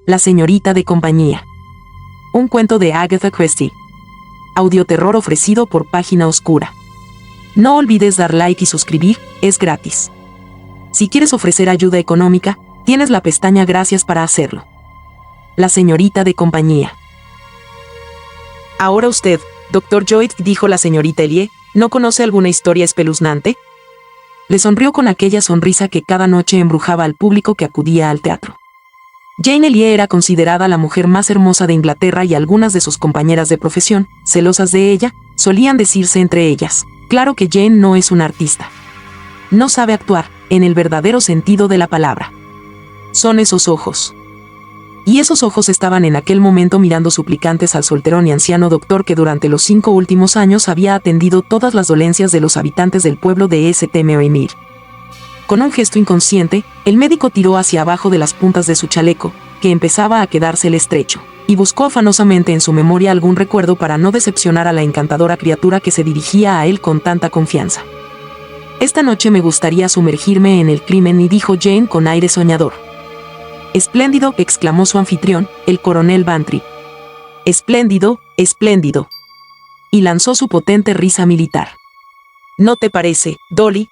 La señorita de compañía. Un cuento de Agatha Christie. Audioterror ofrecido por Página Oscura. No olvides dar like y suscribir, es gratis. Si quieres ofrecer ayuda económica, tienes la pestaña Gracias para hacerlo. La señorita de compañía. Ahora usted, Dr. Joyd, dijo la señorita Ellie, ¿no conoce alguna historia espeluznante? Le sonrió con aquella sonrisa que cada noche embrujaba al público que acudía al teatro. Jane Ellie era considerada la mujer más hermosa de Inglaterra y algunas de sus compañeras de profesión, celosas de ella, solían decirse entre ellas, claro que Jane no es una artista. No sabe actuar, en el verdadero sentido de la palabra. Son esos ojos. Y esos ojos estaban en aquel momento mirando suplicantes al solterón y anciano doctor que durante los 5 últimos años había atendido todas las dolencias de los habitantes del pueblo de St. Mary. Con un gesto inconsciente, el médico tiró hacia abajo de las puntas de su chaleco, que empezaba a quedársele estrecho, y buscó afanosamente en su memoria algún recuerdo para no decepcionar a la encantadora criatura que se dirigía a él con tanta confianza. Esta noche me gustaría sumergirme en el crimen, y dijo Jane con aire soñador. Espléndido, exclamó su anfitrión, el coronel Bantry. Espléndido, espléndido. Y lanzó su potente risa militar. ¿No te parece, Dolly?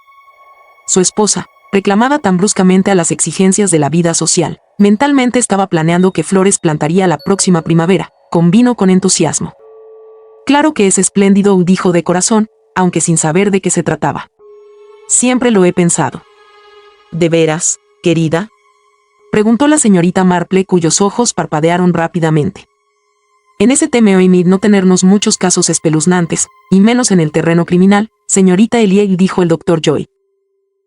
Su esposa, reclamada tan bruscamente a las exigencias de la vida social, mentalmente estaba planeando qué flores plantaría la próxima primavera, convino con entusiasmo. Claro que es espléndido, dijo de corazón, aunque sin saber de qué se trataba. Siempre lo he pensado. ¿De veras, querida? Preguntó la señorita Marple, cuyos ojos parpadearon rápidamente. En ese teme hoy no tenernos muchos casos espeluznantes, y menos en el terreno criminal, señorita Ellie, dijo el Dr. Joyd.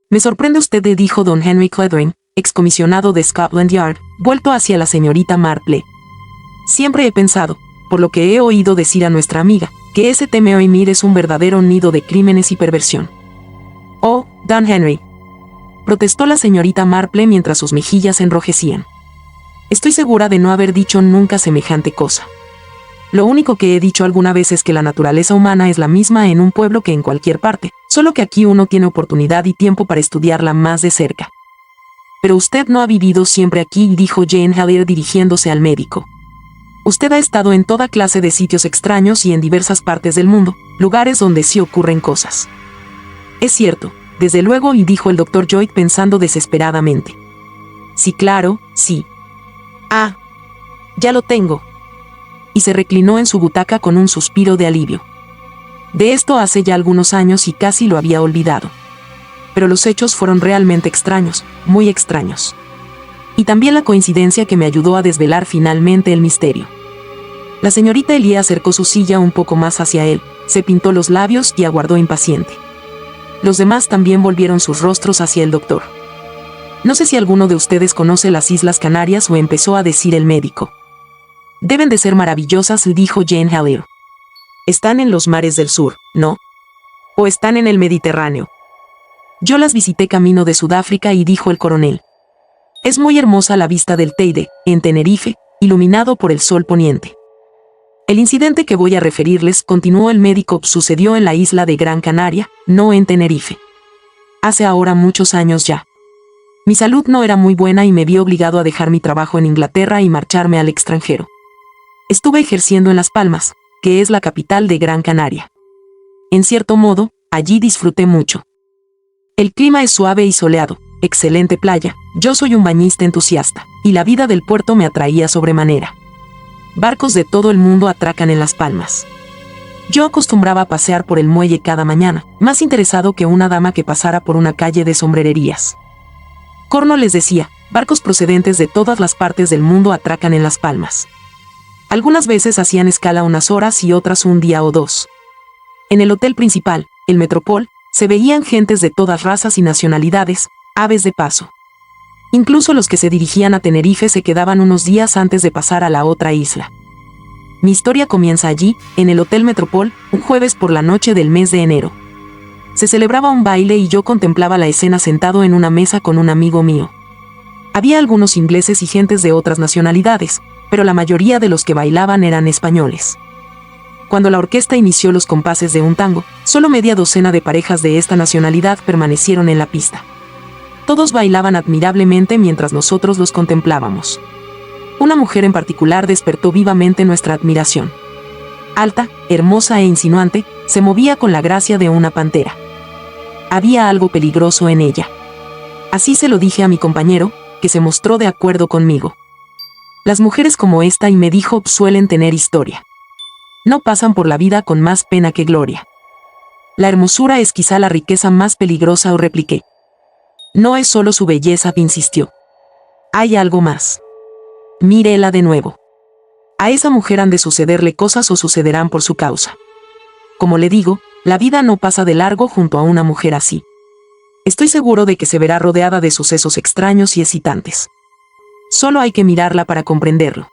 Me sorprende usted, dijo don Henry Cleverin, excomisionado de Scotland Yard, vuelto hacia la señorita Marple. Siempre he pensado, por lo que he oído decir a nuestra amiga, que ese teme hoy es un verdadero nido de crímenes y perversión. Oh, don Henry, protestó la señorita Marple mientras sus mejillas se enrojecían. Estoy segura de no haber dicho nunca semejante cosa. Lo único que he dicho alguna vez es que la naturaleza humana es la misma en un pueblo que en cualquier parte, solo que aquí uno tiene oportunidad y tiempo para estudiarla más de cerca. Pero usted no ha vivido siempre aquí, dijo Jane Hellier dirigiéndose al médico. Usted ha estado en toda clase de sitios extraños y en diversas partes del mundo, lugares donde sí ocurren cosas. Es cierto, desde luego, y dijo el Dr. Joyd pensando desesperadamente. Sí, claro, sí. Ah, ya lo tengo. Y se reclinó en su butaca con un suspiro de alivio. De esto hace ya algunos años y casi lo había olvidado. Pero los hechos fueron realmente extraños, muy extraños. Y también la coincidencia que me ayudó a desvelar finalmente el misterio. La señorita Ellie acercó su silla un poco más hacia él, se pintó los labios y aguardó impaciente. Los demás también volvieron sus rostros hacia el doctor. No sé si alguno de ustedes conoce las Islas Canarias, o empezó a decir el médico. Deben de ser maravillosas, dijo Jane Hellier. Están en los mares del sur, ¿no? ¿O están en el Mediterráneo? Yo las visité camino de Sudáfrica, y dijo el coronel. Es muy hermosa la vista del Teide, en Tenerife, iluminado por el sol poniente. El incidente que voy a referirles, continuó el médico, sucedió en la isla de Gran Canaria, no en Tenerife. Hace ahora muchos años ya. Mi salud no era muy buena y me vi obligado a dejar mi trabajo en Inglaterra y marcharme al extranjero. Estuve ejerciendo en Las Palmas, que es la capital de Gran Canaria. En cierto modo, allí disfruté mucho. El clima es suave y soleado, excelente playa, yo soy un bañista entusiasta, y la vida del puerto me atraía sobremanera. Barcos de todo el mundo atracan en Las Palmas. Yo acostumbraba a pasear por el muelle cada mañana, más interesado que una dama que pasara por una calle de sombrererías. Corno les decía, barcos procedentes de todas las partes del mundo atracan en Las Palmas. Algunas veces hacían escala unas horas y otras un día o dos. En el hotel principal, el Metropol, se veían gentes de todas razas y nacionalidades, aves de paso. Incluso los que se dirigían a Tenerife se quedaban unos días antes de pasar a la otra isla. Mi historia comienza allí, en el Hotel Metropol, un jueves por la noche del mes de enero. Se celebraba un baile y yo contemplaba la escena sentado en una mesa con un amigo mío. Había algunos ingleses y gentes de otras nacionalidades, pero la mayoría de los que bailaban eran españoles. Cuando la orquesta inició los compases de un tango, solo media docena de parejas de esta nacionalidad permanecieron en la pista. Todos bailaban admirablemente mientras nosotros los contemplábamos. Una mujer en particular despertó vivamente nuestra admiración. Alta, hermosa e insinuante, se movía con la gracia de una pantera. Había algo peligroso en ella. Así se lo dije a mi compañero, que se mostró de acuerdo conmigo. Las mujeres como esta, y me dijo, suelen tener historia. No pasan por la vida con más pena que gloria. La hermosura es quizá la riqueza más peligrosa, o repliqué. No es solo su belleza, insistió. Hay algo más. Mírela de nuevo. A esa mujer han de sucederle cosas o sucederán por su causa. Como le digo, la vida no pasa de largo junto a una mujer así. Estoy seguro de que se verá rodeada de sucesos extraños y excitantes. Solo hay que mirarla para comprenderlo.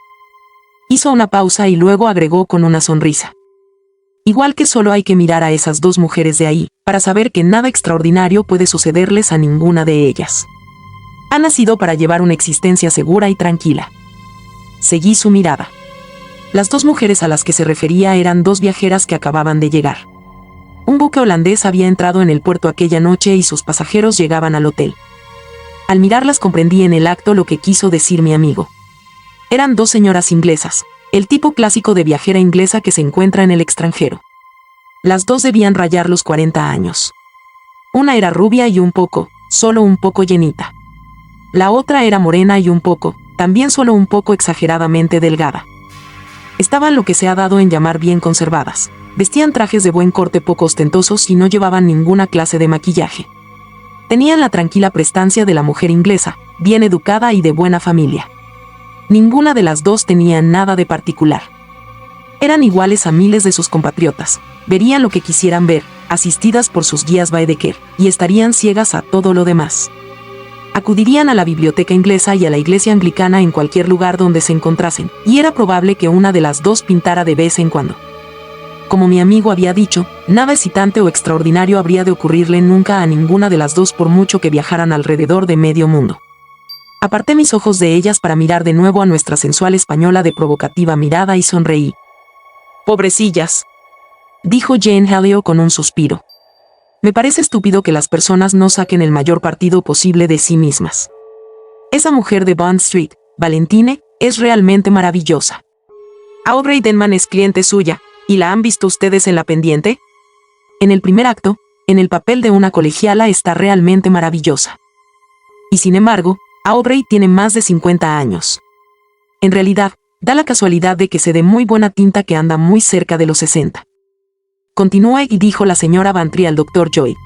Hizo una pausa y luego agregó con una sonrisa. Igual que solo hay que mirar a esas dos mujeres de ahí, para saber que nada extraordinario puede sucederles a ninguna de ellas. Han nacido para llevar una existencia segura y tranquila. Seguí su mirada. Las dos mujeres a las que se refería eran dos viajeras que acababan de llegar. Un buque holandés había entrado en el puerto aquella noche y sus pasajeros llegaban al hotel. Al mirarlas comprendí en el acto lo que quiso decir mi amigo. Eran dos señoras inglesas, el tipo clásico de viajera inglesa que se encuentra en el extranjero. Las dos debían rayar los 40 años. Una era rubia y solo un poco llenita. La otra era morena y también solo un poco exageradamente delgada. Estaban lo que se ha dado en llamar bien conservadas. Vestían trajes de buen corte poco ostentosos y no llevaban ninguna clase de maquillaje. Tenían la tranquila prestancia de la mujer inglesa, bien educada y de buena familia. Ninguna de las dos tenía nada de particular. Eran iguales a miles de sus compatriotas, verían lo que quisieran ver, asistidas por sus guías Baedeker, y estarían ciegas a todo lo demás. Acudirían a la biblioteca inglesa y a la iglesia anglicana en cualquier lugar donde se encontrasen, y era probable que una de las dos pintara de vez en cuando. Como mi amigo había dicho, nada excitante o extraordinario habría de ocurrirle nunca a ninguna de las dos por mucho que viajaran alrededor de medio mundo. Aparté mis ojos de ellas para mirar de nuevo a nuestra sensual española de provocativa mirada y sonreí. «Pobrecillas», dijo Jane Elliot con un suspiro. «Me parece estúpido que las personas no saquen el mayor partido posible de sí mismas. Esa mujer de Bond Street, Valentine, es realmente maravillosa. Aubrey Denman es cliente suya, ¿y la han visto ustedes en La Pendiente? En el primer acto, en el papel de una colegiala está realmente maravillosa. Y sin embargo, Aubrey tiene más de 50 años. En realidad, da la casualidad de que se dé muy buena tinta que anda muy cerca de los 60. Continúe y dijo la señora Bantry al Dr. Joy.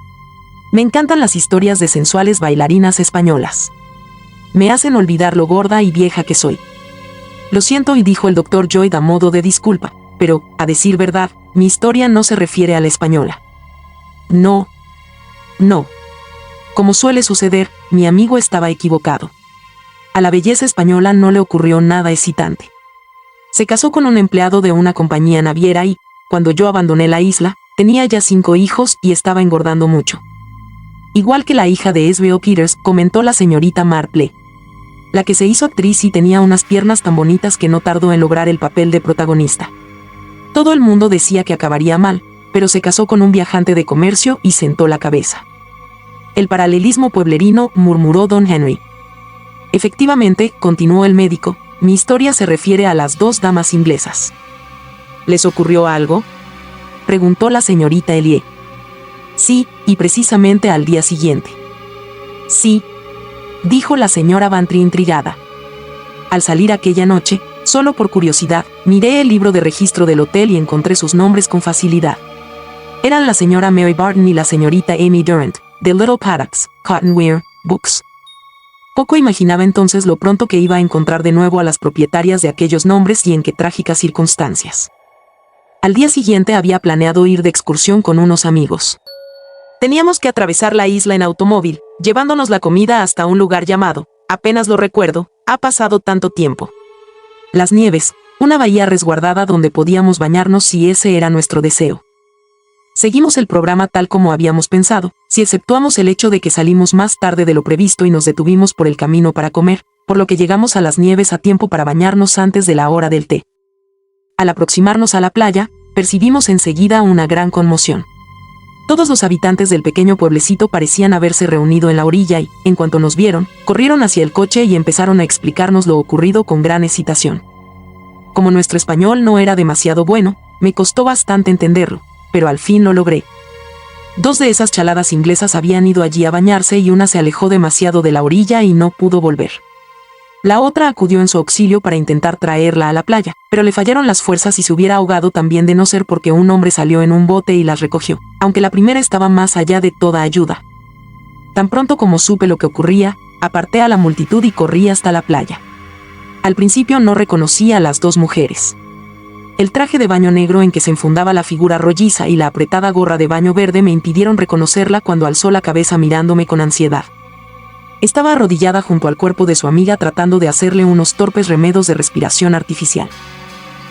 Me encantan las historias de sensuales bailarinas españolas. Me hacen olvidar lo gorda y vieja que soy. Lo siento, y dijo el Dr. Joy a modo de disculpa, pero, a decir verdad, mi historia no se refiere a la española. No. Como suele suceder, mi amigo estaba equivocado. A la belleza española no le ocurrió nada excitante. Se casó con un empleado de una compañía naviera y, cuando yo abandoné la isla, tenía ya 5 hijos y estaba engordando mucho. Igual que la hija de S.B.O. Peters, comentó la señorita Marple. La que se hizo actriz y tenía unas piernas tan bonitas que no tardó en lograr el papel de protagonista. Todo el mundo decía que acabaría mal, pero se casó con un viajante de comercio y sentó la cabeza. El paralelismo pueblerino, murmuró don Henry. Efectivamente, continuó el médico, mi historia se refiere a las dos damas inglesas. ¿Les ocurrió algo?, preguntó la señorita Elliot. Sí, y precisamente al día siguiente. Sí, dijo la señora Bantry intrigada. Al salir aquella noche, solo por curiosidad, miré el libro de registro del hotel y encontré sus nombres con facilidad. Eran la señora Mary Barton y la señorita Amy Durant, de Little Paddocks, Cottonwear, Books. Poco imaginaba entonces lo pronto que iba a encontrar de nuevo a las propietarias de aquellos nombres y en qué trágicas circunstancias. Al día siguiente había planeado ir de excursión con unos amigos. Teníamos que atravesar la isla en automóvil, llevándonos la comida hasta un lugar llamado, apenas lo recuerdo, ha pasado tanto tiempo. Las Nieves, una bahía resguardada donde podíamos bañarnos si ese era nuestro deseo. Seguimos el programa tal como habíamos pensado, si exceptuamos el hecho de que salimos más tarde de lo previsto y nos detuvimos por el camino para comer, por lo que llegamos a Las Nieves a tiempo para bañarnos antes de la hora del té. Al aproximarnos a la playa, percibimos enseguida una gran conmoción. Todos los habitantes del pequeño pueblecito parecían haberse reunido en la orilla y, en cuanto nos vieron, corrieron hacia el coche y empezaron a explicarnos lo ocurrido con gran excitación. Como nuestro español no era demasiado bueno, me costó bastante entenderlo, pero al fin lo logré. 2 de esas chaladas inglesas habían ido allí a bañarse y una se alejó demasiado de la orilla y no pudo volver. La otra acudió en su auxilio para intentar traerla a la playa, pero le fallaron las fuerzas y se hubiera ahogado también de no ser porque un hombre salió en un bote y las recogió, aunque la primera estaba más allá de toda ayuda. Tan pronto como supe lo que ocurría, aparté a la multitud y corrí hasta la playa. Al principio no reconocí a las 2 mujeres. El traje de baño negro en que se enfundaba la figura rolliza y la apretada gorra de baño verde me impidieron reconocerla cuando alzó la cabeza mirándome con ansiedad. Estaba arrodillada junto al cuerpo de su amiga tratando de hacerle unos torpes remedos de respiración artificial.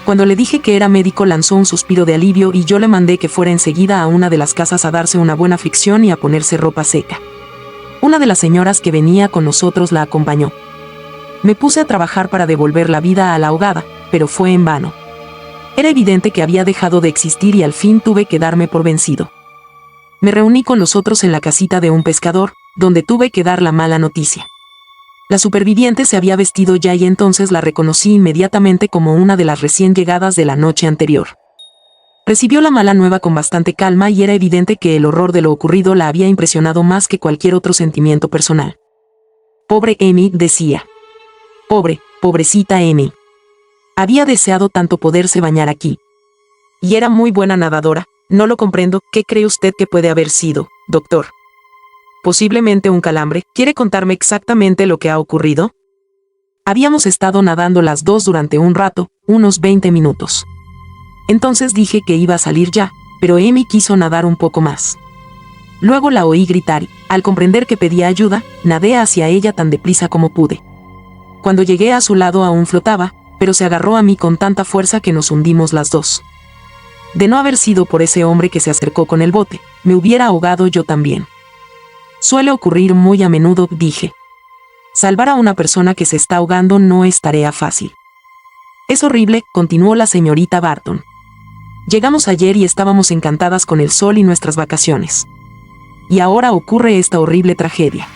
Cuando le dije que era médico lanzó un suspiro de alivio y yo le mandé que fuera enseguida a una de las casas a darse una buena fricción y a ponerse ropa seca. Una de las señoras que venía con nosotros la acompañó. Me puse a trabajar para devolver la vida a la ahogada, pero fue en vano. Era evidente que había dejado de existir y al fin tuve que darme por vencido. Me reuní con los otros en la casita de un pescador, donde tuve que dar la mala noticia. La superviviente se había vestido ya y entonces la reconocí inmediatamente como una de las recién llegadas de la noche anterior. Recibió la mala nueva con bastante calma y era evidente que el horror de lo ocurrido la había impresionado más que cualquier otro sentimiento personal. Pobre Amy, decía. Pobrecita Amy. Había deseado tanto poderse bañar aquí. Y era muy buena nadadora. No lo comprendo. ¿Qué cree usted que puede haber sido, doctor? Posiblemente un calambre. ¿Quiere contarme exactamente lo que ha ocurrido? Habíamos estado nadando las 2 durante un rato, unos 20 minutos. Entonces dije que iba a salir ya, pero Amy quiso nadar un poco más. Luego la oí gritar y, al comprender que pedía ayuda, nadé hacia ella tan deprisa como pude. Cuando llegué a su lado aún flotaba, pero se agarró a mí con tanta fuerza que nos hundimos las 2. De no haber sido por ese hombre que se acercó con el bote, me hubiera ahogado yo también. Suele ocurrir muy a menudo, dije. Salvar a una persona que se está ahogando no es tarea fácil. Es horrible, continuó la señorita Barton. Llegamos ayer y estábamos encantadas con el sol y nuestras vacaciones. Y ahora ocurre esta horrible tragedia.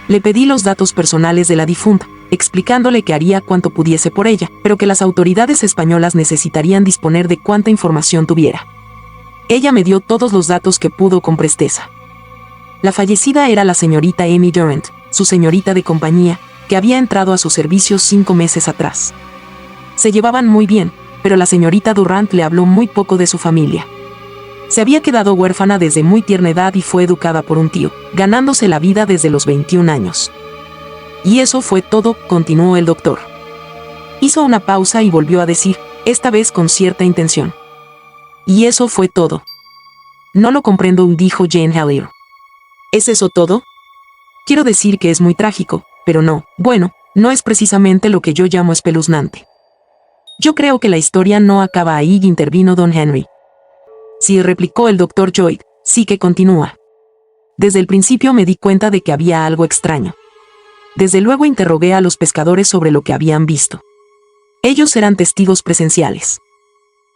Le pedí los datos personales de la difunta, explicándole que haría cuanto pudiese por ella, pero que las autoridades españolas necesitarían disponer de cuanta información tuviera. Ella me dio todos los datos que pudo con presteza. La fallecida era la señorita Amy Durant, su señorita de compañía, que había entrado a su servicio 5 meses atrás. Se llevaban muy bien, pero la señorita Durant le habló muy poco de su familia. Se había quedado huérfana desde muy tierna edad y fue educada por un tío, ganándose la vida desde los 21 años. Y eso fue todo, continuó el doctor. Hizo una pausa y volvió a decir, esta vez con cierta intención. Y eso fue todo. No lo comprendo, dijo Jane Hellier. ¿Es eso todo? Quiero decir que es muy trágico, pero no, bueno, no es precisamente lo que yo llamo espeluznante. Yo creo que la historia no acaba ahí, intervino don Henry. Sí, replicó el doctor Lloyd, sí que continúa. Desde el principio me di cuenta de que había algo extraño. Desde luego interrogué a los pescadores sobre lo que habían visto. Ellos eran testigos presenciales.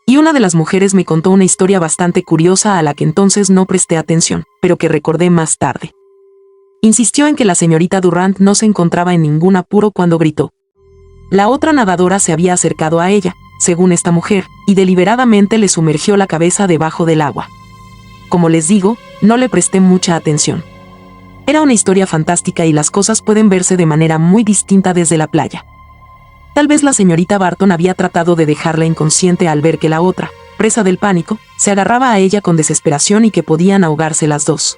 Y una de las mujeres me contó una historia bastante curiosa a la que entonces no presté atención, pero que recordé más tarde. Insistió en que la señorita Durant no se encontraba en ningún apuro cuando gritó. La otra nadadora se había acercado a ella, según esta mujer, y deliberadamente le sumergió la cabeza debajo del agua. Como les digo, no le presté mucha atención. Era una historia fantástica y las cosas pueden verse de manera muy distinta desde la playa. Tal vez la señorita Barton había tratado de dejarla inconsciente al ver que la otra, presa del pánico, se agarraba a ella con desesperación y que podían ahogarse las 2.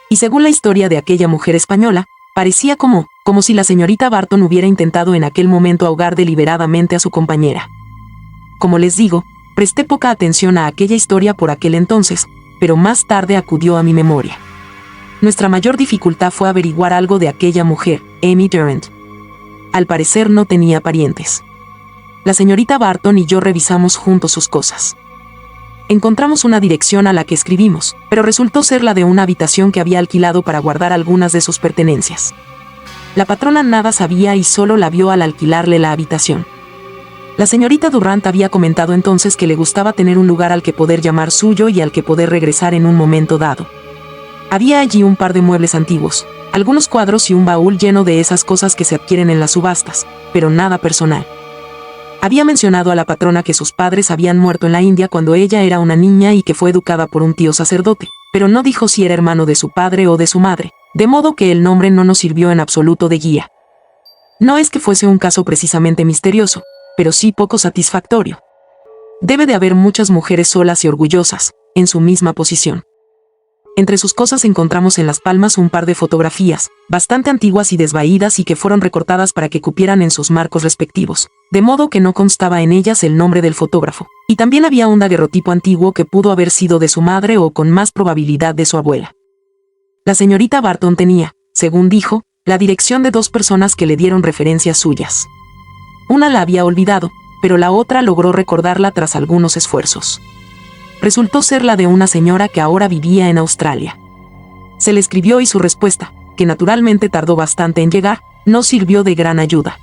Y según la historia de aquella mujer española, parecía como si la señorita Barton hubiera intentado en aquel momento ahogar deliberadamente a su compañera. Como les digo, presté poca atención a aquella historia por aquel entonces, pero más tarde acudió a mi memoria. Nuestra mayor dificultad fue averiguar algo de aquella mujer, Amy Durant. Al parecer no tenía parientes. La señorita Barton y yo revisamos juntos sus cosas. Encontramos una dirección a la que escribimos, pero resultó ser la de una habitación que había alquilado para guardar algunas de sus pertenencias. La patrona nada sabía y solo la vio al alquilarle la habitación. La señorita Durrant había comentado entonces que le gustaba tener un lugar al que poder llamar suyo y al que poder regresar en un momento dado. Había allí un par de muebles antiguos, algunos cuadros y un baúl lleno de esas cosas que se adquieren en las subastas, pero nada personal. Había mencionado a la patrona que sus padres habían muerto en la India cuando ella era una niña y que fue educada por un tío sacerdote, pero no dijo si era hermano de su padre o de su madre, de modo que el nombre no nos sirvió en absoluto de guía. No es que fuese un caso precisamente misterioso, pero sí poco satisfactorio. Debe de haber muchas mujeres solas y orgullosas, en su misma posición. Entre sus cosas encontramos en las palmas un par de fotografías, bastante antiguas y desvaídas y que fueron recortadas para que cupieran en sus marcos respectivos, de modo que no constaba en ellas el nombre del fotógrafo, y también había un daguerrotipo antiguo que pudo haber sido de su madre o con más probabilidad de su abuela. La señorita Barton tenía, según dijo, la dirección de 2 personas que le dieron referencias suyas. Una la había olvidado, pero la otra logró recordarla tras algunos esfuerzos. Resultó ser la de una señora que ahora vivía en Australia. Se le escribió y su respuesta, que naturalmente tardó bastante en llegar, no sirvió de gran ayuda.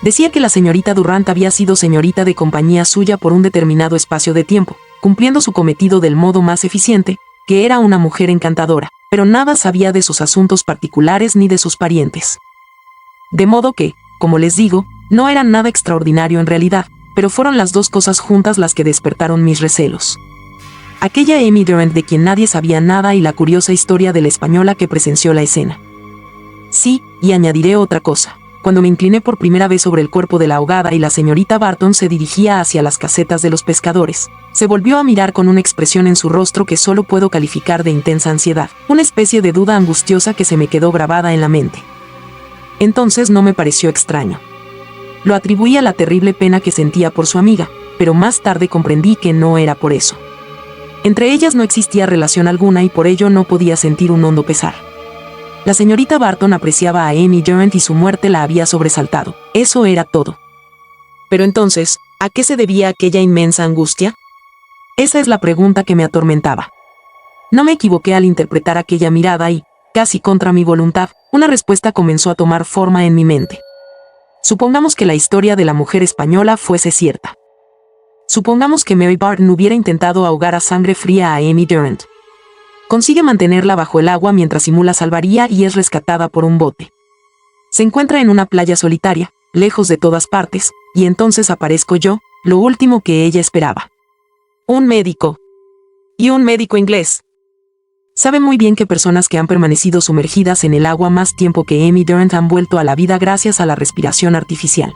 Decía que la señorita Durrant había sido señorita de compañía suya por un determinado espacio de tiempo, cumpliendo su cometido del modo más eficiente, que era una mujer encantadora, pero nada sabía de sus asuntos particulares ni de sus parientes. De modo que, como les digo, no era nada extraordinario en realidad, pero fueron las 2 cosas juntas las que despertaron mis recelos. Aquella Amy Durrant de quien nadie sabía nada y la curiosa historia de la española que presenció la escena. Sí, y añadiré otra cosa. Cuando me incliné por primera vez sobre el cuerpo de la ahogada y la señorita Barton se dirigía hacia las casetas de los pescadores, se volvió a mirar con una expresión en su rostro que solo puedo calificar de intensa ansiedad, una especie de duda angustiosa que se me quedó grabada en la mente. Entonces no me pareció extraño. Lo atribuí a la terrible pena que sentía por su amiga, pero más tarde comprendí que no era por eso. Entre ellas no existía relación alguna y por ello no podía sentir un hondo pesar. La señorita Barton apreciaba a Amy Durrant y su muerte la había sobresaltado. Eso era todo. Pero entonces, ¿a qué se debía aquella inmensa angustia? Esa es la pregunta que me atormentaba. No me equivoqué al interpretar aquella mirada y, casi contra mi voluntad, una respuesta comenzó a tomar forma en mi mente. Supongamos que la historia de la mujer española fuese cierta. Supongamos que Mary Barton hubiera intentado ahogar a sangre fría a Amy Durrant. Consigue mantenerla bajo el agua mientras simula salvaría y es rescatada por un bote. Se encuentra en una playa solitaria, lejos de todas partes, y entonces aparezco yo, lo último que ella esperaba. Un médico. Y un médico inglés. Sabe muy bien que personas que han permanecido sumergidas en el agua más tiempo que Amy Durrant han vuelto a la vida gracias a la respiración artificial.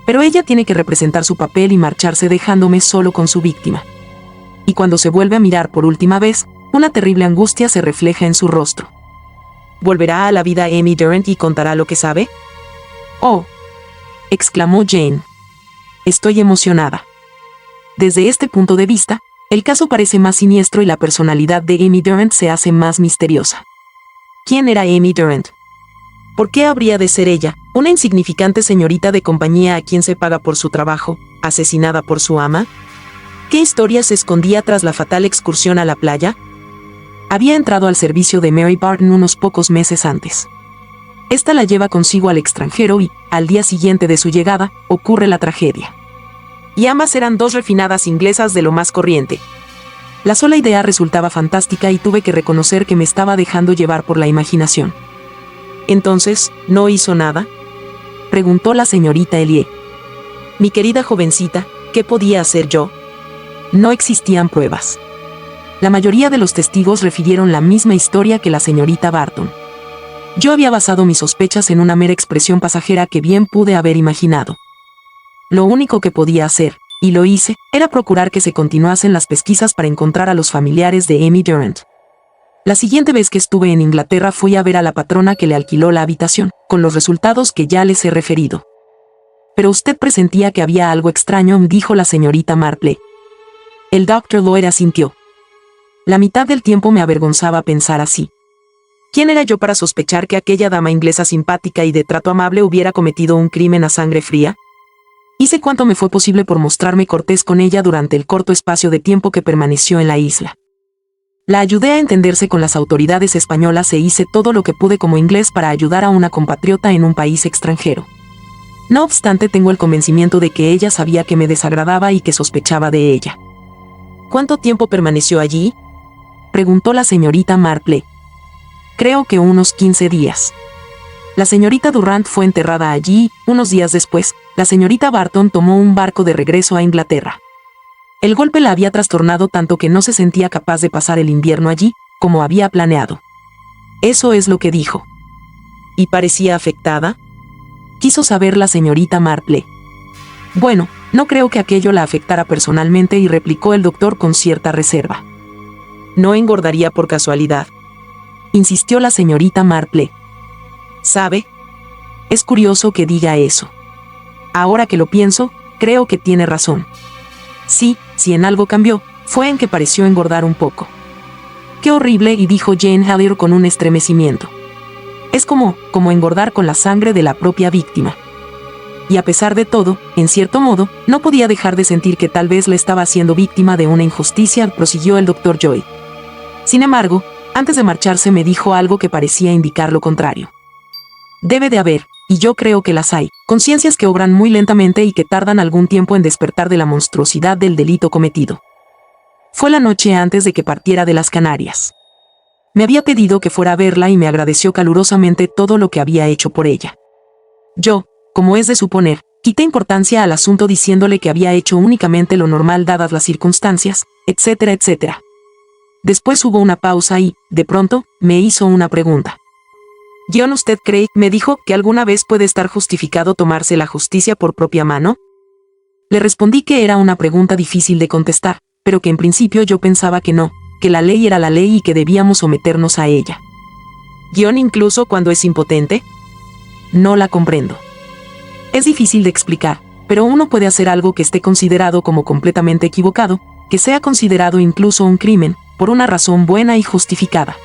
Pero ella tiene que representar su papel y marcharse dejándome solo con su víctima. Y cuando se vuelve a mirar por última vez, una terrible angustia se refleja en su rostro. ¿Volverá a la vida Amy Durrant y contará lo que sabe? ¡Oh!, exclamó Jane. Estoy emocionada. Desde este punto de vista, el caso parece más siniestro y la personalidad de Amy Durrant se hace más misteriosa. ¿Quién era Amy Durrant? ¿Por qué habría de ser ella, una insignificante señorita de compañía a quien se paga por su trabajo, asesinada por su ama? ¿Qué historia se escondía tras la fatal excursión a la playa? Había entrado al servicio de Mary Barton unos pocos meses antes. Esta la lleva consigo al extranjero y, al día siguiente de su llegada, ocurre la tragedia. Y ambas eran 2 refinadas inglesas de lo más corriente. La sola idea resultaba fantástica y tuve que reconocer que me estaba dejando llevar por la imaginación. Entonces, ¿no hizo nada?, preguntó la señorita Elliot. Mi querida jovencita, ¿qué podía hacer yo? No existían pruebas. La mayoría de los testigos refirieron la misma historia que la señorita Barton. Yo había basado mis sospechas en una mera expresión pasajera que bien pude haber imaginado. Lo único que podía hacer, y lo hice, era procurar que se continuasen las pesquisas para encontrar a los familiares de Amy Durrant. La siguiente vez que estuve en Inglaterra fui a ver a la patrona que le alquiló la habitación, con los resultados que ya les he referido. Pero usted presentía que había algo extraño, dijo la señorita Marple. El Dr. Lloyd asintió. La mitad del tiempo me avergonzaba pensar así. ¿Quién era yo para sospechar que aquella dama inglesa simpática y de trato amable hubiera cometido un crimen a sangre fría? Hice cuanto me fue posible por mostrarme cortés con ella durante el corto espacio de tiempo que permaneció en la isla. La ayudé a entenderse con las autoridades españolas e hice todo lo que pude como inglés para ayudar a una compatriota en un país extranjero. No obstante, tengo el convencimiento de que ella sabía que me desagradaba y que sospechaba de ella. ¿Cuánto tiempo permaneció allí? Preguntó la señorita Marple. Creo que unos 15 días. La señorita Durant fue enterrada allí. Unos días después, la señorita Barton tomó un barco de regreso a Inglaterra. El golpe la había trastornado tanto que no se sentía capaz de pasar el invierno allí, como había planeado. Eso es lo que dijo. ¿Y parecía afectada? Quiso saber la señorita Marple. Bueno, no creo que aquello la afectara personalmente, y replicó el doctor con cierta reserva. ¿No engordaría por casualidad?, insistió la señorita Marple. ¿Sabe? Es curioso que diga eso. Ahora que lo pienso, creo que tiene razón. Sí, si en algo cambió, fue en que pareció engordar un poco. ¡Qué horrible!, y dijo Jane Hallier con un estremecimiento. Es como engordar con la sangre de la propia víctima. Y a pesar de todo, en cierto modo, no podía dejar de sentir que tal vez le estaba haciendo víctima de una injusticia, prosiguió el Dr. Joy. Sin embargo, antes de marcharse me dijo algo que parecía indicar lo contrario. Debe de haber, y yo creo que las hay, conciencias que obran muy lentamente y que tardan algún tiempo en despertar de la monstruosidad del delito cometido. Fue la noche antes de que partiera de las Canarias. Me había pedido que fuera a verla y me agradeció calurosamente todo lo que había hecho por ella. Yo, como es de suponer, quité importancia al asunto diciéndole que había hecho únicamente lo normal dadas las circunstancias, etcétera, etcétera. Después hubo una pausa y, de pronto, me hizo una pregunta. ¿Usted cree, me dijo, que alguna vez puede estar justificado tomarse la justicia por propia mano? Le respondí que era una pregunta difícil de contestar, pero que en principio yo pensaba que no, que la ley era la ley y que debíamos someternos a ella. ¿Incluso cuando es impotente? No la comprendo. Es difícil de explicar, pero uno puede hacer algo que esté considerado como completamente equivocado, que sea considerado incluso un crimen, por una razón buena y justificada.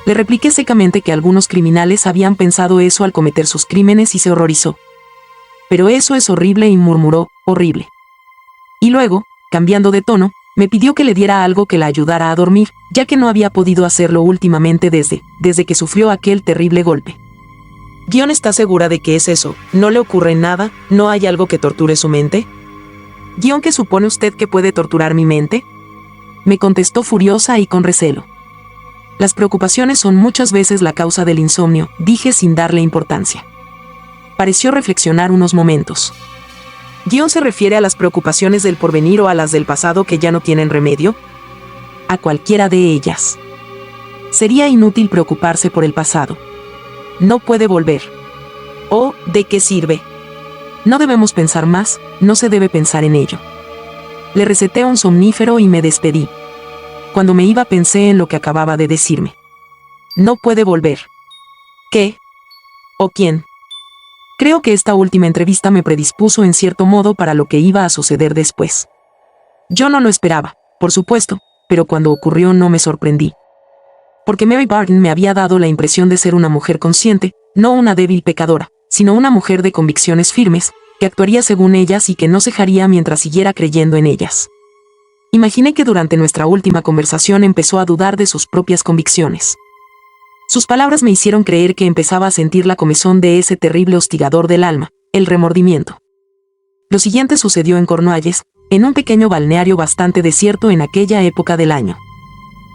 Le repliqué secamente que algunos criminales habían pensado eso al cometer sus crímenes y se horrorizó. Pero eso es horrible, y murmuró, horrible. Y luego, cambiando de tono, me pidió que le diera algo que la ayudara a dormir, ya que no había podido hacerlo últimamente desde que sufrió aquel terrible golpe. ¿Está segura de que es eso? ¿No le ocurre nada? ¿No hay algo que torture su mente? ¿Qué supone usted que puede torturar mi mente?, me contestó furiosa y con recelo. Las preocupaciones son muchas veces la causa del insomnio, dije sin darle importancia. Pareció reflexionar unos momentos. ¿Se refiere a las preocupaciones del porvenir o a las del pasado que ya no tienen remedio? A cualquiera de ellas. Sería inútil preocuparse por el pasado. No puede volver. ¿O de qué sirve? No debemos pensar más, no se debe pensar en ello. Le receté un somnífero y me despedí. Cuando me iba pensé en lo que acababa de decirme. No puede volver. ¿Qué? ¿O quién? Creo que esta última entrevista me predispuso en cierto modo para lo que iba a suceder después. Yo no lo esperaba, por supuesto, pero cuando ocurrió no me sorprendí. Porque Mary Barton me había dado la impresión de ser una mujer consciente, no una débil pecadora, sino una mujer de convicciones firmes, que actuaría según ellas y que no cejaría mientras siguiera creyendo en ellas. Imaginé que durante nuestra última conversación empezó a dudar de sus propias convicciones. Sus palabras me hicieron creer que empezaba a sentir la comezón de ese terrible hostigador del alma, el remordimiento. Lo siguiente sucedió en Cornualles, en un pequeño balneario bastante desierto en aquella época del año.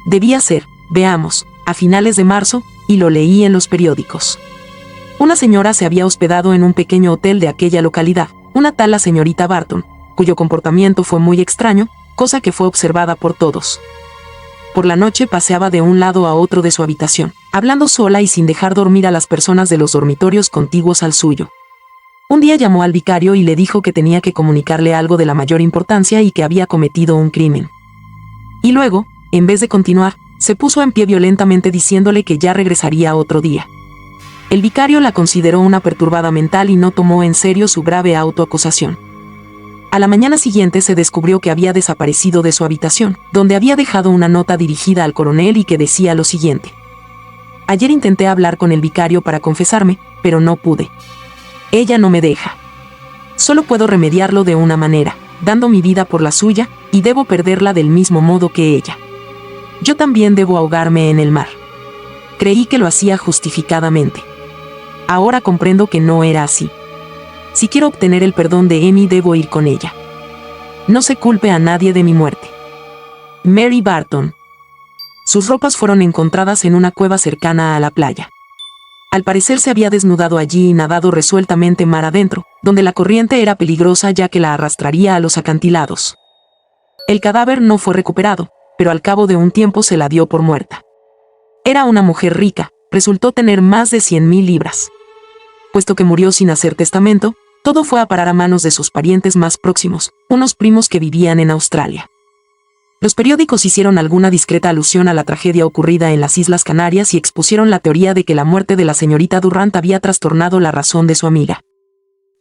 Debía ser, veamos, a finales de marzo, y lo leí en los periódicos. Una señora se había hospedado en un pequeño hotel de aquella localidad, una tal la señorita Barton, cuyo comportamiento fue muy extraño, cosa que fue observada por todos. Por la noche paseaba de un lado a otro de su habitación, hablando sola y sin dejar dormir a las personas de los dormitorios contiguos al suyo. Un día llamó al vicario y le dijo que tenía que comunicarle algo de la mayor importancia y que había cometido un crimen. Y luego, en vez de continuar, se puso en pie violentamente diciéndole que ya regresaría otro día. El vicario la consideró una perturbada mental y no tomó en serio su grave autoacusación. A la mañana siguiente se descubrió que había desaparecido de su habitación, donde había dejado una nota dirigida al coronel y que decía lo siguiente: ayer intenté hablar con el vicario para confesarme, pero no pude. Ella no me deja. Solo puedo remediarlo de una manera, dando mi vida por la suya, y debo perderla del mismo modo que ella. Yo también debo ahogarme en el mar. Creí que lo hacía justificadamente. Ahora comprendo que no era así. Si quiero obtener el perdón de Amy, debo ir con ella. No se culpe a nadie de mi muerte. Mary Barton. Sus ropas fueron encontradas en una cueva cercana a la playa. Al parecer se había desnudado allí y nadado resueltamente mar adentro, donde la corriente era peligrosa ya que la arrastraría a los acantilados. El cadáver no fue recuperado, pero al cabo de un tiempo se la dio por muerta. Era una mujer rica, resultó tener más de 100.000 libras. Puesto que murió sin hacer testamento, todo fue a parar a manos de sus parientes más próximos, unos primos que vivían en Australia. Los periódicos hicieron alguna discreta alusión a la tragedia ocurrida en las Islas Canarias y expusieron la teoría de que la muerte de la señorita Durrant había trastornado la razón de su amiga.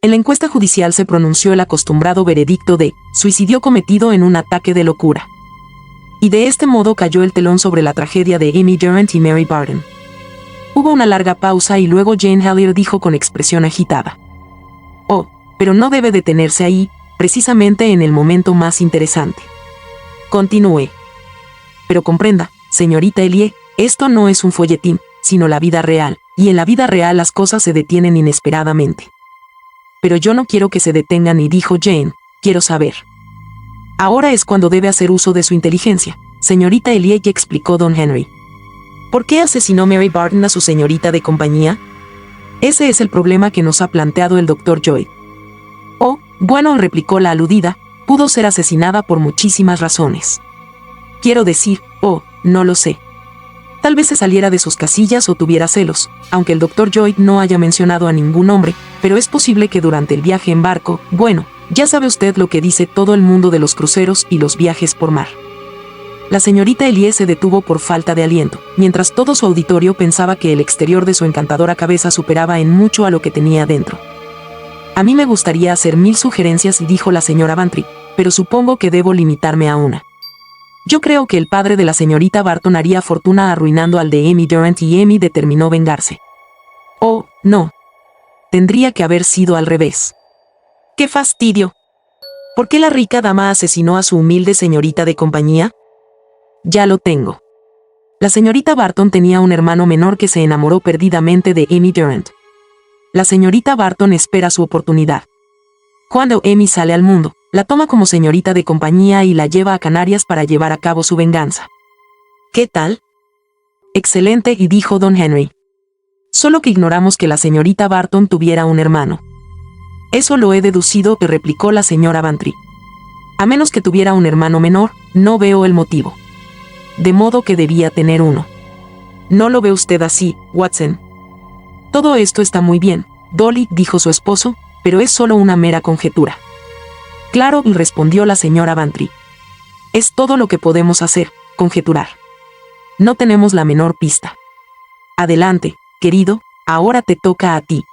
En la encuesta judicial se pronunció el acostumbrado veredicto de suicidio cometido en un ataque de locura. Y de este modo cayó el telón sobre la tragedia de Amy Durrant y Mary Barton. Hubo una larga pausa y luego Jane Hellyer dijo con expresión agitada: «Oh, pero no debe detenerse ahí, precisamente en el momento más interesante. Continúe. Pero comprenda, señorita Ellie, esto no es un folletín, sino la vida real, y en la vida real las cosas se detienen inesperadamente». «Pero yo no quiero que se detengan», y dijo Jane, «quiero saber». «Ahora es cuando debe hacer uso de su inteligencia, señorita Ellie», explicó don Henry. «¿Por qué asesinó Mary Barton a su señorita de compañía? Ese es el problema que nos ha planteado el Dr. Joy». «Oh, bueno», replicó la aludida, «pudo ser asesinada por muchísimas razones. Quiero decir, no lo sé. Tal vez se saliera de sus casillas o tuviera celos, aunque el Dr. Joy no haya mencionado a ningún hombre, pero es posible que durante el viaje en barco, bueno, ya sabe usted lo que dice todo el mundo de los cruceros y los viajes por mar». La señorita Ellie se detuvo por falta de aliento, mientras todo su auditorio pensaba que el exterior de su encantadora cabeza superaba en mucho a lo que tenía dentro. «A mí me gustaría hacer 1000 sugerencias», dijo la señora Bantry, «pero supongo que debo limitarme a una. Yo creo que el padre de la señorita Barton haría fortuna arruinando al de Amy Durrant y Amy determinó vengarse». «Oh, no. Tendría que haber sido al revés». «¡Qué fastidio! ¿Por qué la rica dama asesinó a su humilde señorita de compañía?» «Ya lo tengo. La señorita Barton tenía un hermano menor que se enamoró perdidamente de Amy Durrant. La señorita Barton espera su oportunidad. Cuando Amy sale al mundo, la toma como señorita de compañía y la lleva a Canarias para llevar a cabo su venganza». «¿Qué tal?» «Excelente», y dijo don Henry. «Solo que ignoramos que la señorita Barton tuviera un hermano». «Eso lo he deducido», replicó la señora Bantry. «A menos que tuviera un hermano menor, no veo el motivo. De modo que debía tener uno». «No lo ve usted así, Watson». «Todo esto está muy bien, Dolly», dijo su esposo, «pero es solo una mera conjetura». «Claro», respondió la señora Bantry. «Es todo lo que podemos hacer, conjeturar. No tenemos la menor pista. Adelante, querido, ahora te toca a ti».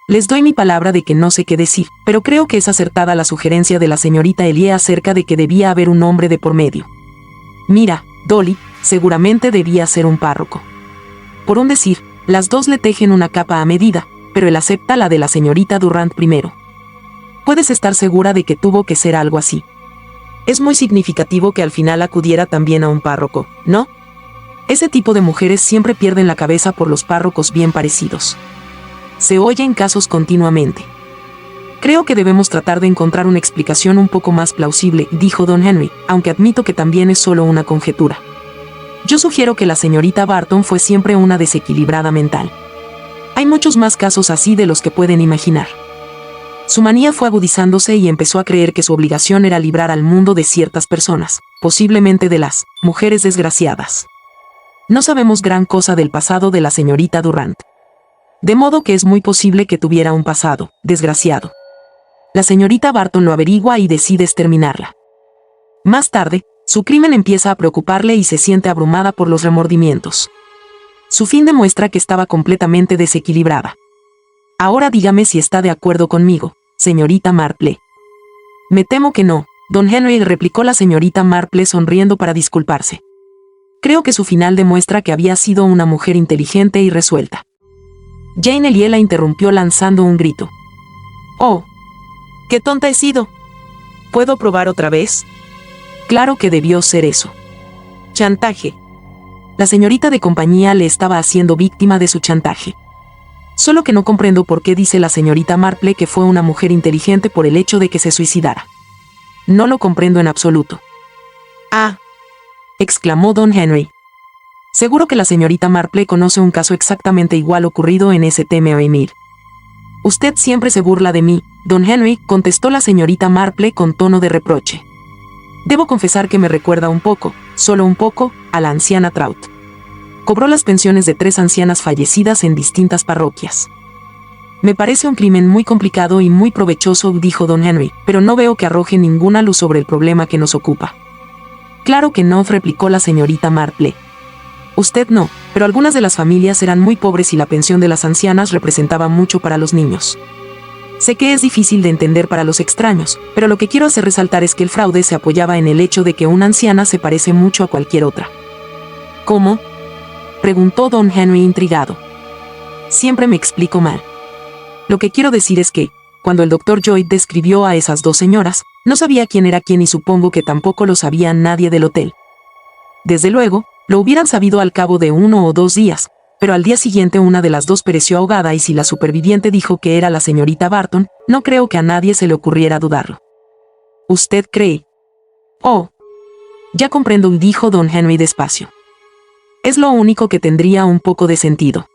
«Les doy mi palabra de que no sé qué decir, pero creo que es acertada la sugerencia de la señorita Ellie acerca de que debía haber un hombre de por medio. Mira, Dolly, seguramente debía ser un párroco. Por un decir, las dos le tejen una capa a medida, pero él acepta la de la señorita Durrant primero. Puedes estar segura de que tuvo que ser algo así. Es muy significativo que al final acudiera también a un párroco, ¿no? Ese tipo de mujeres siempre pierden la cabeza por los párrocos bien parecidos. Se oyen casos continuamente. Creo que debemos tratar de encontrar una explicación un poco más plausible, dijo don Henry, aunque admito que también es solo una conjetura. Yo sugiero que la señorita Barton fue siempre una desequilibrada mental. Hay muchos más casos así de los que pueden imaginar. Su manía fue agudizándose y empezó a creer que su obligación era librar al mundo de ciertas personas, posiblemente de las mujeres desgraciadas. No sabemos gran cosa del pasado de la señorita Durrant. De modo que es muy posible que tuviera un pasado desgraciado. La señorita Barton lo averigua y decide exterminarla. Más tarde, su crimen empieza a preocuparle y se siente abrumada por los remordimientos. Su fin demuestra que estaba completamente desequilibrada. Ahora dígame si está de acuerdo conmigo, señorita Marple. Me temo que no, don Henry, replicó la señorita Marple sonriendo para disculparse. Creo que su final demuestra que había sido una mujer inteligente y resuelta. Jane Ellie la interrumpió lanzando un grito. «Oh, qué tonta he sido. ¿Puedo probar otra vez?» Claro que debió ser eso. Chantaje. La señorita de compañía le estaba haciendo víctima de su chantaje. Solo que no comprendo por qué dice la señorita Marple que fue una mujer inteligente por el hecho de que se suicidara. No lo comprendo en absoluto. Ah, exclamó don Henry. Seguro que la señorita Marple conoce un caso exactamente igual ocurrido en ese Emil. Usted siempre se burla de mí, don Henry, contestó la señorita Marple con tono de reproche. Debo confesar que me recuerda un poco, solo un poco, a la anciana Trout. Cobró las pensiones de 3 ancianas fallecidas en distintas parroquias. Me parece un crimen muy complicado y muy provechoso, dijo don Henry, pero no veo que arroje ninguna luz sobre el problema que nos ocupa. Claro que no, replicó la señorita Marple. Usted no, pero algunas de las familias eran muy pobres y la pensión de las ancianas representaba mucho para los niños. Sé que es difícil de entender para los extraños, pero lo que quiero hacer resaltar es que el fraude se apoyaba en el hecho de que una anciana se parece mucho a cualquier otra. ¿Cómo?, preguntó don Henry intrigado. Siempre me explico mal. Lo que quiero decir es que, cuando el doctor Lloyd describió a esas 2 señoras, no sabía quién era quién y supongo que tampoco lo sabía nadie del hotel. Desde luego, lo hubieran sabido al cabo de 1 o 2 días, pero al día siguiente una de las 2 pereció ahogada y si la superviviente dijo que era la señorita Barton, no creo que a nadie se le ocurriera dudarlo. ¿Usted cree? Oh, ya comprendo, dijo don Henry despacio. Es lo único que tendría un poco de sentido.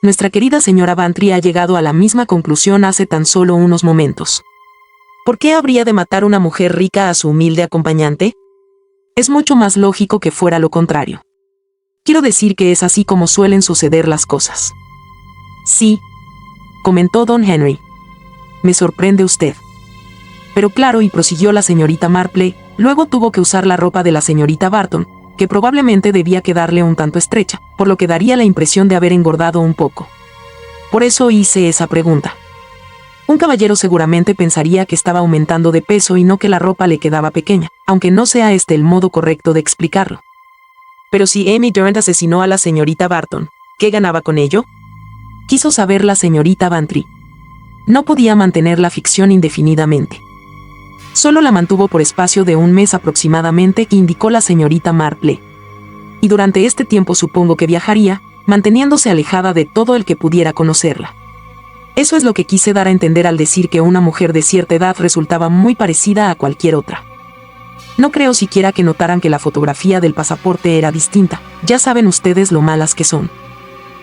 Nuestra querida señora Bantry ha llegado a la misma conclusión hace tan solo unos momentos. ¿Por qué habría de matar una mujer rica a su humilde acompañante? Es mucho más lógico que fuera lo contrario. Quiero decir que es así como suelen suceder las cosas. Sí, comentó don Henry. Me sorprende usted. Pero claro, y prosiguió la señorita Marple, luego tuvo que usar la ropa de la señorita Barton, que probablemente debía quedarle un tanto estrecha, por lo que daría la impresión de haber engordado un poco. Por eso hice esa pregunta. Un caballero seguramente pensaría que estaba aumentando de peso y no que la ropa le quedaba pequeña, aunque no sea este el modo correcto de explicarlo. Pero si Amy Durant asesinó a la señorita Barton, ¿qué ganaba con ello? Quiso saber la señorita Bantry. No podía mantener la ficción indefinidamente. Solo la mantuvo por espacio de 1 mes aproximadamente, indicó la señorita Marple. Y durante este tiempo supongo que viajaría, manteniéndose alejada de todo el que pudiera conocerla. Eso es lo que quise dar a entender al decir que una mujer de cierta edad resultaba muy parecida a cualquier otra. No creo siquiera que notaran que la fotografía del pasaporte era distinta, ya saben ustedes lo malas que son.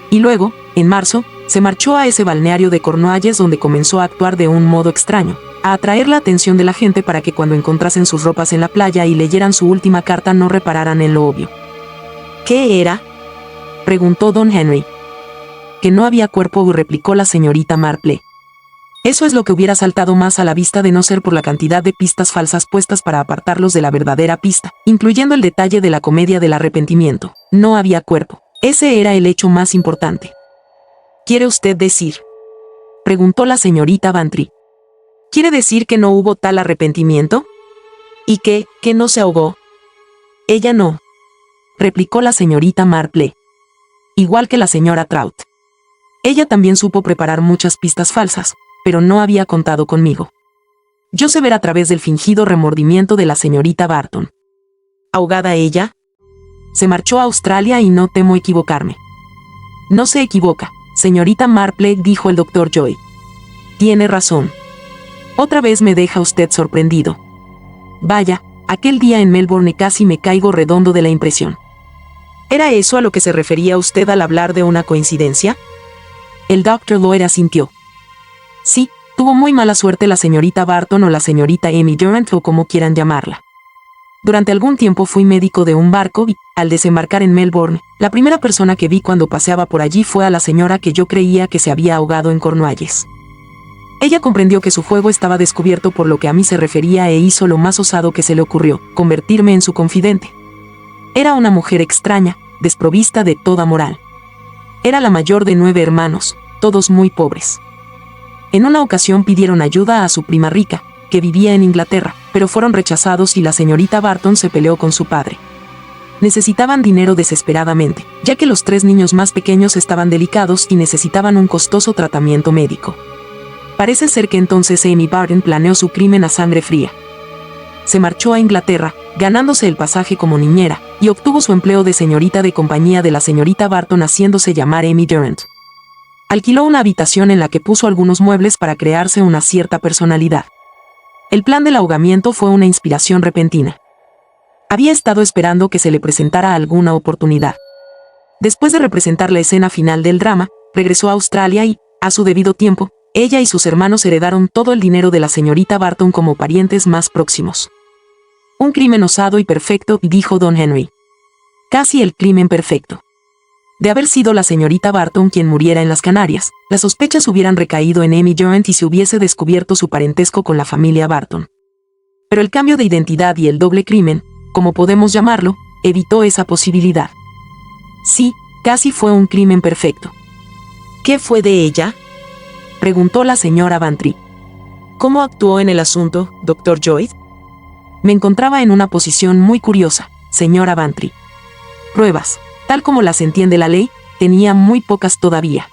Y luego, en marzo, se marchó a ese balneario de Cornualles donde comenzó a actuar de un modo extraño, a atraer la atención de la gente para que cuando encontrasen sus ropas en la playa y leyeran su última carta no repararan en lo obvio. ¿Qué era?, preguntó don Henry. Que no había cuerpo, replicó la señorita Marple. Eso es lo que hubiera saltado más a la vista de no ser por la cantidad de pistas falsas puestas para apartarlos de la verdadera pista, incluyendo el detalle de la comedia del arrepentimiento. No había cuerpo. Ese era el hecho más importante. ¿Quiere usted decir?, preguntó la señorita Bantry. ¿Quiere decir que no hubo tal arrepentimiento? ¿Y que no se ahogó? Ella no, replicó la señorita Marple. Igual que la señora Trout. Ella también supo preparar muchas pistas falsas, pero no había contado conmigo. Yo sé ver a través del fingido remordimiento de la señorita Barton. ¿Ahogada ella? Se marchó a Australia y no temo equivocarme. No se equivoca, señorita Marple, dijo el doctor Joy. Tiene razón. Otra vez me deja usted sorprendido. Vaya, aquel día en Melbourne casi me caigo redondo de la impresión. ¿Era eso a lo que se refería usted al hablar de una coincidencia? El Dr. Lloyd asintió. Sí, tuvo muy mala suerte la señorita Barton o la señorita Amy Durant o como quieran llamarla. Durante algún tiempo fui médico de un barco y, al desembarcar en Melbourne, la primera persona que vi cuando paseaba por allí fue a la señora que yo creía que se había ahogado en Cornualles. Ella comprendió que su juego estaba descubierto por lo que a mí se refería e hizo lo más osado que se le ocurrió, convertirme en su confidente. Era una mujer extraña, desprovista de toda moral. Era la mayor de 9 hermanos, todos muy pobres. En una ocasión pidieron ayuda a su prima rica, que vivía en Inglaterra, pero fueron rechazados y la señorita Barton se peleó con su padre. Necesitaban dinero desesperadamente, ya que los 3 niños más pequeños estaban delicados y necesitaban un costoso tratamiento médico. Parece ser que entonces Amy Barton planeó su crimen a sangre fría. Se marchó a Inglaterra, ganándose el pasaje como niñera, y obtuvo su empleo de señorita de compañía de la señorita Barton haciéndose llamar Amy Durant. Alquiló una habitación en la que puso algunos muebles para crearse una cierta personalidad. El plan del ahogamiento fue una inspiración repentina. Había estado esperando que se le presentara alguna oportunidad. Después de representar la escena final del drama, regresó a Australia y, a su debido tiempo, ella y sus hermanos heredaron todo el dinero de la señorita Barton como parientes más próximos. Un crimen osado y perfecto, dijo don Henry. Casi el crimen perfecto. De haber sido la señorita Barton quien muriera en las Canarias, las sospechas hubieran recaído en Amy Durant y se hubiese descubierto su parentesco con la familia Barton. Pero el cambio de identidad y el doble crimen, como podemos llamarlo, evitó esa posibilidad. Sí, casi fue un crimen perfecto. ¿Qué fue de ella?, preguntó la señora Bantry. ¿Cómo actuó en el asunto, Dr. Lloyd? Me encontraba en una posición muy curiosa, señora Bantry. Pruebas, tal como las entiende la ley, tenía muy pocas todavía.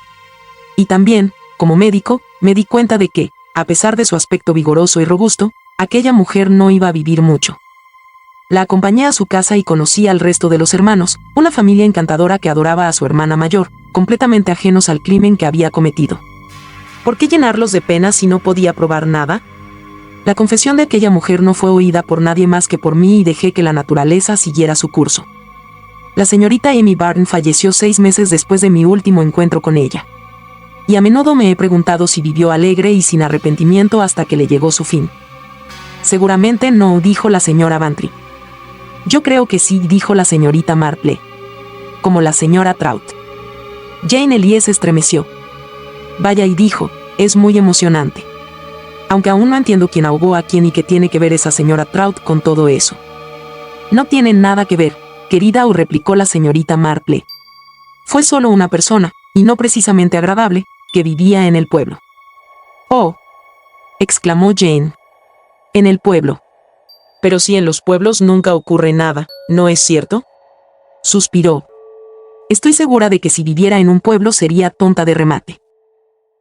Y también, como médico, me di cuenta de que, a pesar de su aspecto vigoroso y robusto, aquella mujer no iba a vivir mucho. La acompañé a su casa y conocí al resto de los hermanos, una familia encantadora que adoraba a su hermana mayor, completamente ajenos al crimen que había cometido. ¿Por qué llenarlos de pena si no podía probar nada? La confesión de aquella mujer no fue oída por nadie más que por mí y dejé que la naturaleza siguiera su curso. La señorita Amy Barton falleció 6 meses después de mi último encuentro con ella. Y a menudo me he preguntado si vivió alegre y sin arrepentimiento hasta que le llegó su fin. Seguramente no, dijo la señora Bantry. Yo creo que sí, dijo la señorita Marple. Como la señora Trout. Jane Ellie se estremeció. Vaya, y dijo, es muy emocionante. Aunque aún no entiendo quién ahogó a quién y qué tiene que ver esa señora Trout con todo eso. No tiene nada que ver, querida, replicó la señorita Marple. Fue solo una persona, y no precisamente agradable, que vivía en el pueblo. Oh, exclamó Jane. En el pueblo. Pero si en los pueblos nunca ocurre nada, ¿no es cierto? Suspiró. Estoy segura de que si viviera en un pueblo sería tonta de remate.